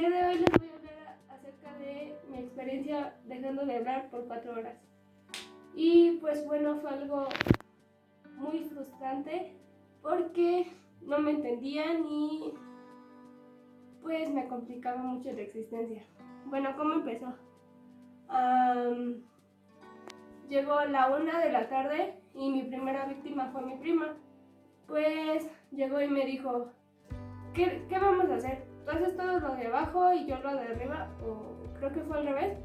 día de hoy les voy a hablar acerca de mi experiencia dejando de hablar por 4 horas. Y pues bueno, fue algo muy frustrante porque no me entendían y pues me complicaba mucho la existencia. Bueno, ¿cómo empezó? Llegó la 1 de la tarde y mi primera víctima fue mi prima. Pues llegó y me dijo, ¿qué vamos a hacer? ¿Tú haces todo lo de abajo y yo lo de arriba? O creo que fue al revés.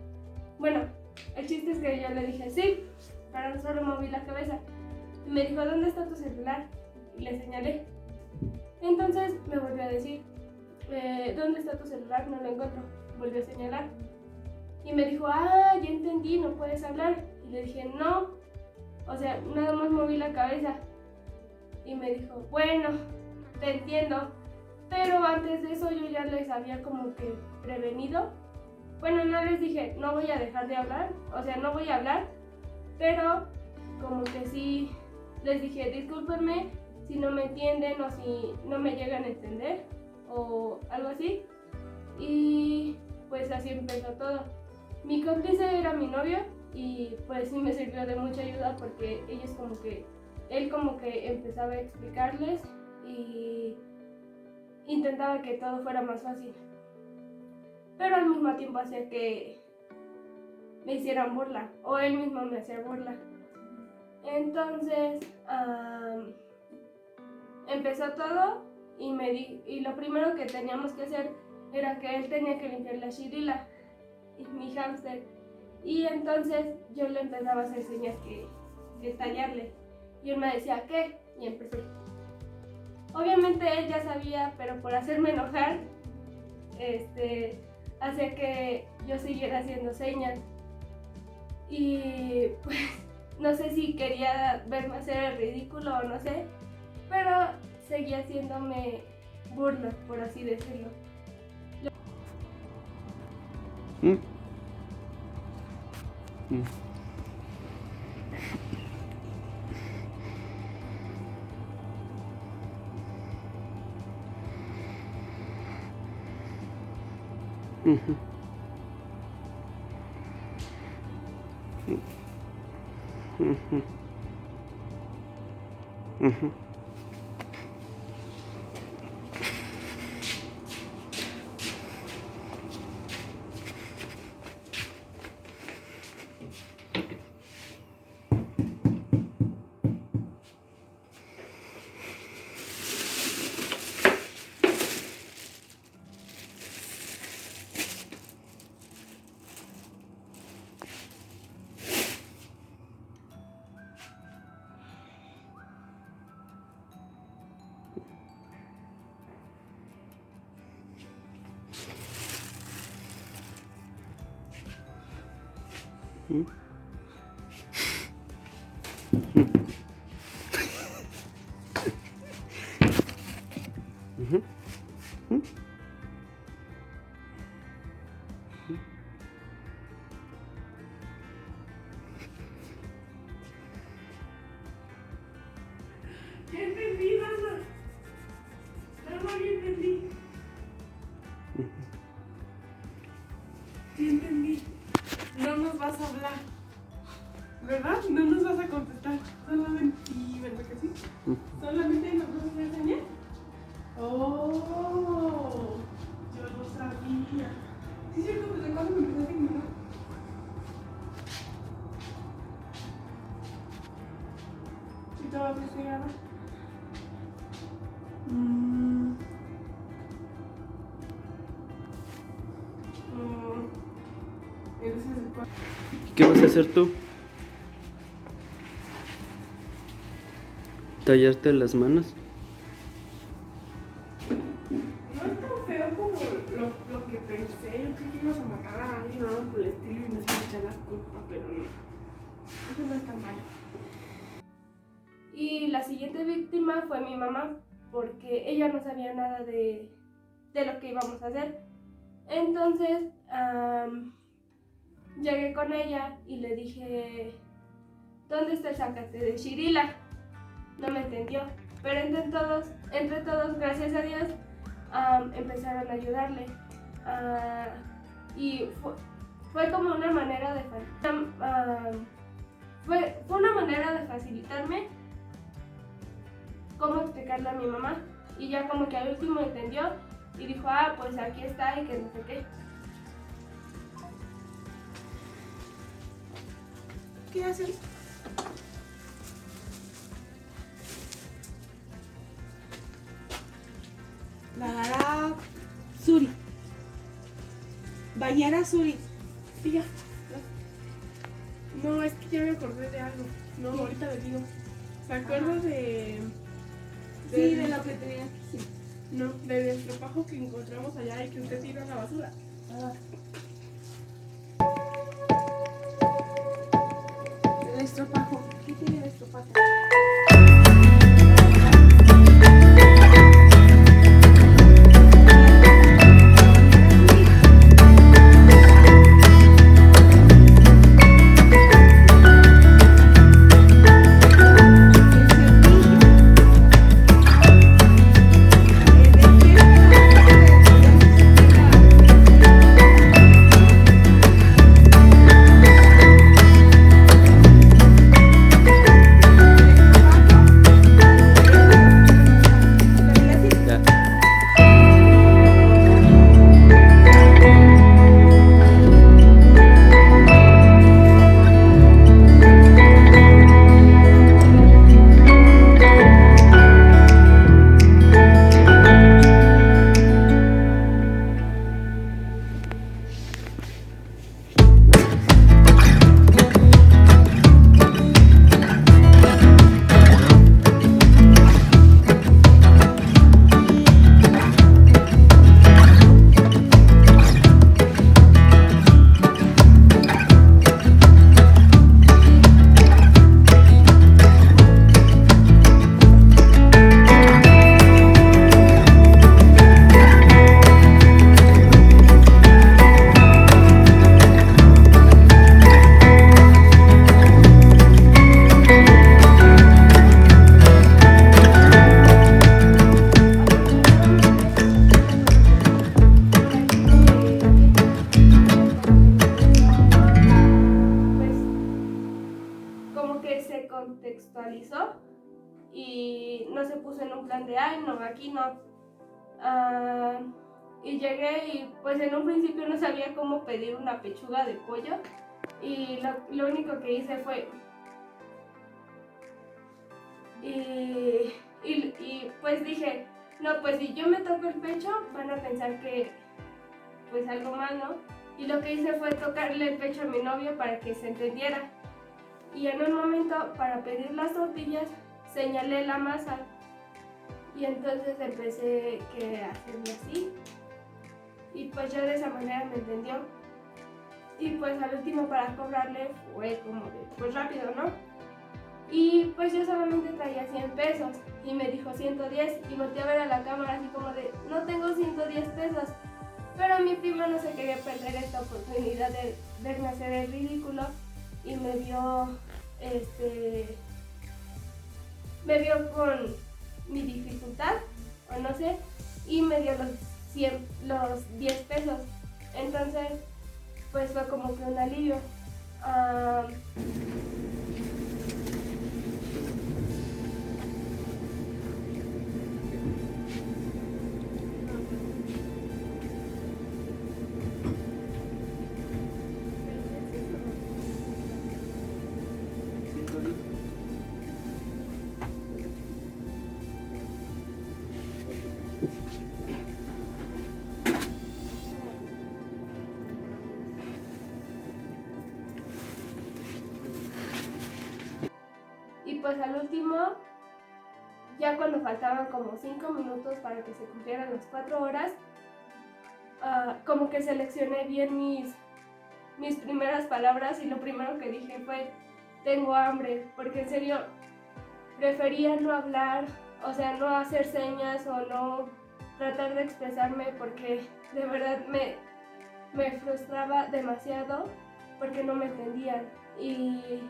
Bueno, el chiste es que yo le dije sí, pero solo moví la cabeza. Y me dijo, ¿dónde está tu celular? Y le señalé. Entonces me volvió a decir, ¿dónde está tu celular? No lo encuentro. Volvió a señalar. Y me dijo, ya entendí, no puedes hablar. Y le dije, no, o sea, nada más moví la cabeza. Y me dijo, bueno, te entiendo. Pero antes de eso yo ya les había como que prevenido. Bueno, no les dije, no voy a dejar de hablar, o sea, no voy a hablar. Pero como que sí les dije, discúlpenme si no me entienden o si no me llegan a entender o algo así. Y pues así empezó todo. Mi cómplice era mi novio y pues sí me sirvió de mucha ayuda porque él como que empezaba a explicarles y intentaba que todo fuera más fácil. Pero al mismo tiempo hacía que me hicieran burla o él mismo me hacía burla. Entonces empezó todo y lo primero que teníamos que hacer era que él tenía que limpiar la Shirila, mi hámster. Y entonces yo le empezaba a hacer señas que tallarle. Y él me decía, ¿qué? Y empecé. Obviamente él ya sabía, pero por hacerme enojar, hacía que yo siguiera haciendo señas. Y pues no sé si quería verme hacer el ridículo o no sé, pero seguía haciéndome burla, por así decirlo. Ya entendí, mamá. Mamá, ya entendí. Ya entendí. No nos vas a hablar, ¿verdad? No nos vas a contestar. Solamente, sí, ¿verdad que sí? Solamente nos vas a hacer señas. Oh, yo lo sabía. Sí, es cierto, ¿desde cuándo me empezaste a ignorar? ¿Y todavía estoy grabando? ¿Qué vas a hacer tú? ¿Tallarte las manos? No es tan feo como lo que pensé. Yo creí que ibas a matar a alguien o algo por el estilo y me echar la culpa, pero no. Eso no es tan malo. Y la siguiente víctima fue mi mamá, porque ella no sabía nada de lo que íbamos a hacer. Entonces, llegué con ella y le dije, ¿dónde está el zacate de Shirila? No me entendió, pero entre todos, gracias a Dios, empezaron a ayudarle. Y fue como una manera de fue una manera de facilitarme cómo explicarle a mi mamá. Y ya como que al último entendió y dijo, pues aquí está y que no sé qué. ¿Qué hacen? Lavar a Suri. Bañar a Suri. Fija. No, es que ya me acordé de algo. No, ¿Qué? ahorita le digo. ¿Se acuerda de Sí, de lo que tenía que decir. No, del estropajo que encontramos allá y que usted tiró a la basura? El estropajo. ¿Qué tiene el estropajo? Ya. Pues como que se contextualizó y no se puso en un plan de, ay, no, aquí no. Y llegué y pues en un principio no sabía cómo pedir una pechuga de pollo y lo único que hice fue... Y pues dije, no, pues si yo me toco el pecho van a pensar que pues algo mal, ¿no? Y lo que hice fue tocarle el pecho a mi novio para que se entendiera. Y en un momento, para pedir las tortillas, señalé la masa. Y entonces empecé a hacerle así. Y pues ya de esa manera me entendió. Y pues al último para cobrarle fue como de, pues rápido, ¿no? Y pues yo solamente traía 100 pesos. Y me dijo 110. Y volteé a ver a la cámara así como de, no tengo 110 pesos. Pero mi prima no se quería perder esta oportunidad de verme hacer el ridículo. Y me vio con mi dificultad, o no sé, y me dio los 10 pesos. Entonces, pues fue como que un alivio. Y pues al último, ya cuando faltaban como 5 minutos para que se cumplieran las 4 horas, como que seleccioné bien mis primeras palabras y lo primero que dije fue, tengo hambre, porque en serio prefería no hablar, o sea, no hacer señas o no tratar de expresarme porque de verdad me frustraba demasiado porque no me entendían. Y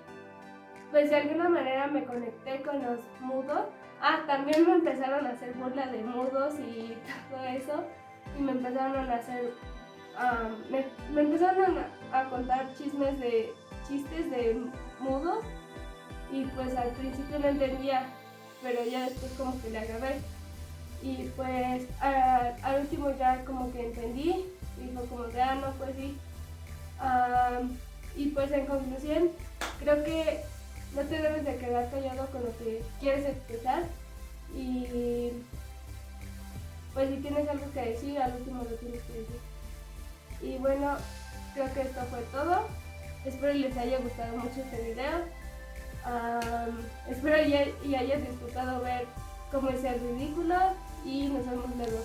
pues de alguna manera me conecté con los mudos. También me empezaron a hacer burla de mudos y todo eso. Y me empezaron a hacer me empezaron a contar chistes de mudos y pues al principio no entendía, pero ya después como que le agarré y pues al último ya como que entendí y fue como de no, pues sí. Y pues en conclusión, creo que no te debes de quedar callado con lo que quieres expresar y pues si tienes algo que decir, al último lo tienes que decir. Y bueno, creo que esto fue todo. Espero les haya gustado mucho este video. Espero y hayas disfrutado ver cómo es el ridículo y nos vemos luego.